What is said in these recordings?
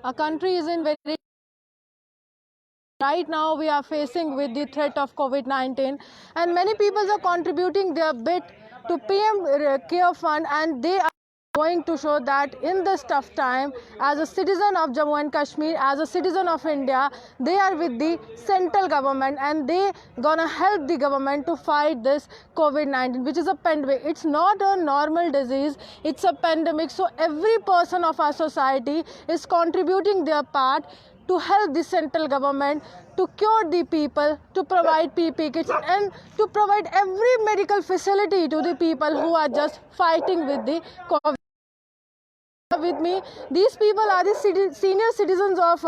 Our country is in very right now we are facing with the threat of COVID-19, and many people are contributing their bit to PM Care Fund, and they are going to show that in this tough time, as a citizen of Jammu and Kashmir, as a citizen of India, they are with the central government and they gonna help the government to fight this COVID-19, which is a pandemic. It's not a normal disease, it's a pandemic. So every person of our society is contributing their part to help the central government to cure the people, to provide PPE kits, and to provide every medical facility to the people who are just fighting with the COVID. With me, these people are the senior citizens of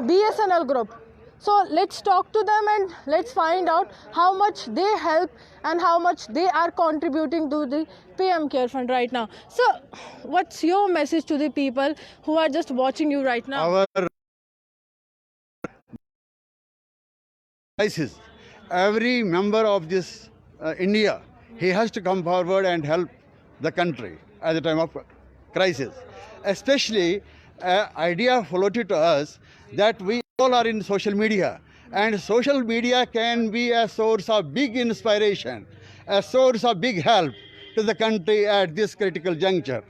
BSNL group. So let's talk to them and let's find out how much they help and how much they are contributing to the PM Care Fund right now. So what's your message to the people who are just watching you right now? Our crisis, every member of this India, he has to come forward and help the country at the time of crisis. Especially, idea floated to us that we all are in social media, and social media can be a source of big inspiration, a source of big help to the country at this critical juncture.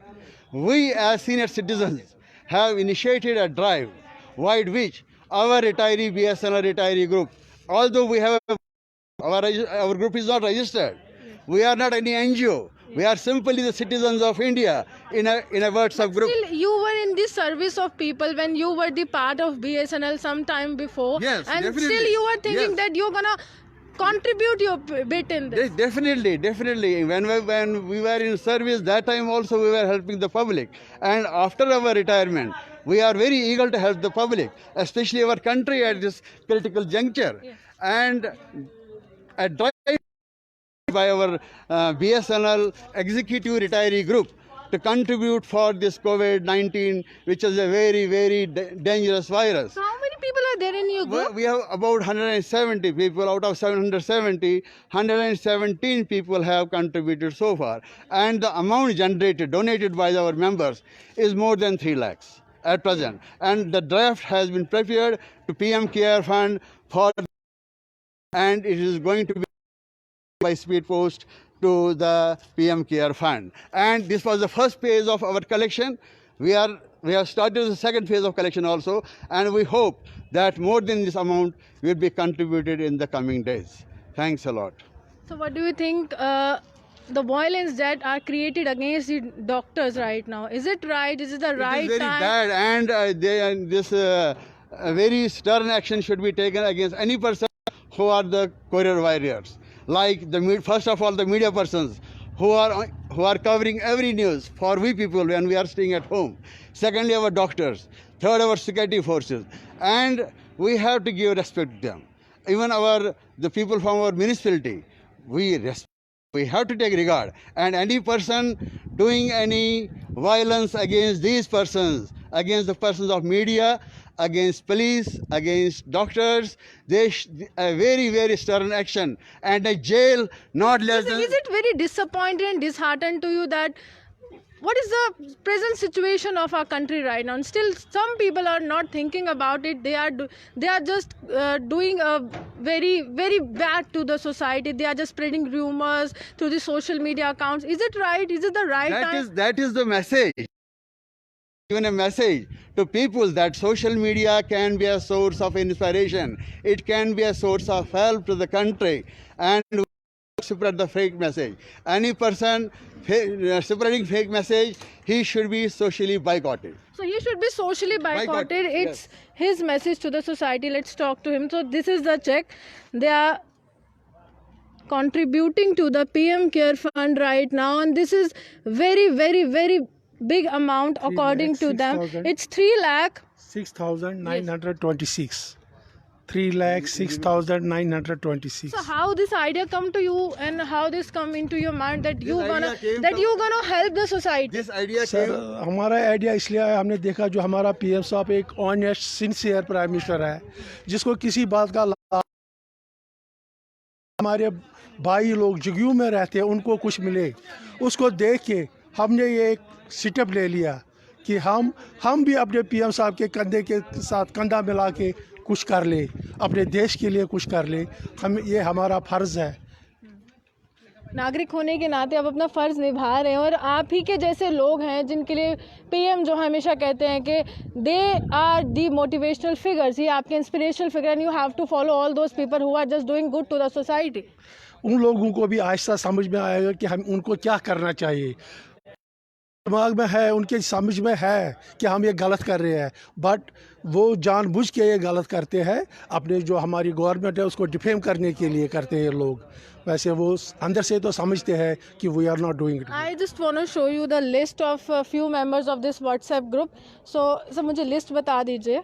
We as senior citizens have initiated a drive, wide which our retiree BSNL retiree group, although we have our group is not registered, we are not any NGO. We are simply the citizens of India in a WhatsApp group. Still, you were in the service of people when you were the part of BSNL some time before. Yes, and definitely. Still you were thinking Yes. that you're gonna contribute your bit in this. Definitely. When we were in service, that time also we were helping the public. And after our retirement, we are very eager to help the public, especially our country at this critical juncture. Yes. And a drive by our BSNL executive retiree group to contribute for this COVID-19, which is a very, very dangerous virus. So how many people are there in your group? We have about 170 people. Out of 770, 117 people have contributed so far. And the amount donated by our members is more than 3 lakhs at present. And the draft has been prepared to PM Care Fund and it is going to be by speed post to the PM Care Fund. And this was the first phase of our collection. We have started the second phase of collection also, and we hope that more than this amount will be contributed in the coming days. Thanks a lot. So what do you think the violence that are created against the doctors right now? Is it right? Is it the right It is very time? bad, and this very stern action should be taken against any person who are the courier warriors. Like first of all, the media persons who are covering every news for we people when we are staying at home. Secondly, our doctors. Third, our security forces. And we have to give respect to them. Even the people from our municipality, we have to take regard. And any person doing any violence against these persons, against the persons of media, against police, against doctors, a very, very stern action and a jail not less than... Is it very disappointing and disheartened to you that what is the present situation of our country right now? And still some people are not thinking about it. They are just doing a very, very bad to the society. They are just spreading rumors through the social media accounts. Is it right? Is it the right time? That is the message. Even a message to people that social media can be a source of inspiration. It can be a source of help to the country, and spread the fake message. Any person spreading fake message, he should be socially boycotted. So he should be socially boycotted. It's his message to the society. Let's talk to him. So this is the check. They are contributing to the PM Care Fund right now, and this is very, very, very big amount according to them. It's 3 lakh 6,926. 3,06,926. So how this idea come to you and how this come into your mind that you gonna help the society? This idea sir हमारा idea इसलिए आया, हमने देखा जो हमारा PM साहब एक honest sincere prime minister है जिसको किसी बात का हमारे भाई लोग जगयू में रहते हैं उनको कुछ मिले, उसको देख के हमने ये एक स्टेप ले लिया कि हम भी अपने पीएम साहब के कंधे के साथ कंधा मिला के कुछ कर ले, अपने देश के लिए कुछ कर ले। ये हमारा फ़र्ज़ है। नागरिक होने के नाते आप अपना फ़र्ज़ निभा रहे हैं, और आप ही के जैसे लोग हैं जिनके लिए पीएम जो हमेशा कहते हैं कि they are the motivational figures, ये आपके inspirational figure, and you have to follow all those people who are just doing good to the society. उन लोगों को भी आहिस्ता समझ में आएगा कि हम उनको क्या करना चाहिए। दिमाग में है, उनके समझ में है कि हम ये गलत कर रहे हैं, बट वो जानबूझ के ये गलत करते हैं। अपने जो हमारी गवर्नमेंट है उसको डिफेम करने के लिए करते हैं लोग। वैसे वो अंदर से तो समझते हैं कि we are not doing it. I just want to show you the list of a few members of this WhatsApp group. So मुझे list बता दीजिए.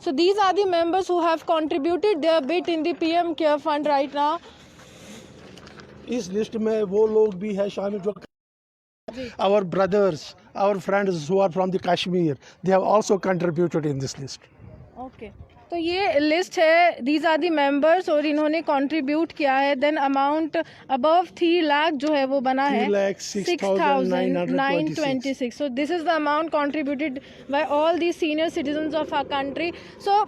So these are the members who have contributed their bit in the PM Care Fund right now. इस list में वो लोग भी है शामिल जो our brothers, our friends who are from the Kashmir, they have also contributed in this list. Okay. तो ये लिस्ट है, दीज आर दी मेंबर्स, और इन्होंने कंट्रीब्यूट किया है। देन अमाउंट अबव 3 लाख जो है वो बना है 6,926। So this is the amount contributed by all the senior citizens of our country. So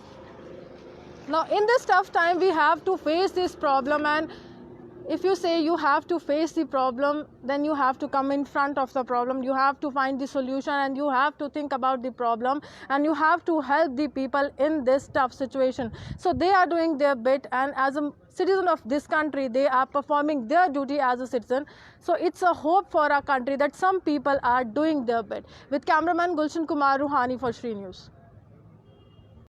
now in this tough time we have to face this problem, and if you say you have to face the problem, then you have to come in front of the problem, you have to find the solution, and you have to think about the problem, and you have to help the people in this tough situation. So they are doing their bit, and as a citizen of this country, they are performing their duty as a citizen. So it's a hope for our country that some people are doing their bit. With cameraman Gulshan Kumar Ruhani for Shree News.